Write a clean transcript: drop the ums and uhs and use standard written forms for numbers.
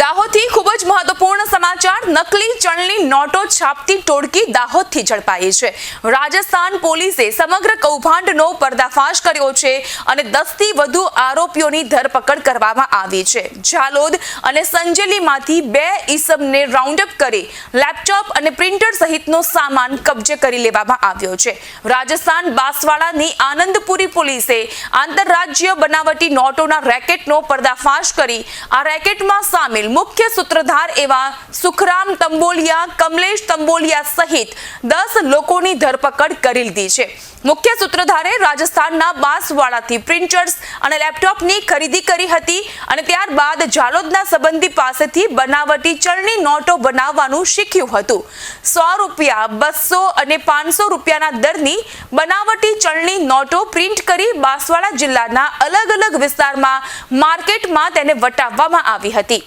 દાહોદથી ખૂબ જ મહત્વપૂર્ણ સમાચાર. નકલી ચલણી નોટો છાપતી ટોળકી દાહોદથી ઝડપાઈ છે. રાજસ્થાન પોલીસે સમગ્ર કૌભાંડનો પર્દાફાશ કર્યો છે અને 10 થી વધુ આરોપીઓની ધરપકડ કરવામાં આવી છે. ઝાલોદ અને સંજેલીમાંથી 2 ઈસમને રાઉન્ડ અપ કરી લેપટોપ અને પ્રિન્ટર સહિતનો સામાન કબજે કરી લેવામાં આવ્યો છે. રાજસ્થાન બાંસવાડાની આનંદપુરી પોલીસે આંતરરાજ્ય બનાવટી નોટોના રેકેટનો પર્દાફાશ કરી આ રેકેટમાં સામેલ મુખ્ય સૂત્રધાર એવા સુખરામ તંબોલિયા, કમલેશ તંબોલિયા સહિત 10 લોકોની ધરપકડ કરી લીધી છે. મુખ્ય સૂત્રધારે રાજસ્થાનના બાંસવાડાથી પ્રિન્ટર્સ અને લેપટોપની ખરીદી કરી હતી અને ત્યારબાદ ઝાલોદના સંબંધી પાસેથી બનાવટી ચલણી નોટો બનાવવાનું શીખ્યું હતું. 100 રૂપિયા, 200 અને 500 રૂપિયાના દરની બનાવટી ચલણી નોટો પ્રિન્ટ કરી બાંસવાડા જિલ્લાના અલગ અલગ વિસ્તારમાં માર્કેટમાં તેને વટાવવામાં આવી હતી.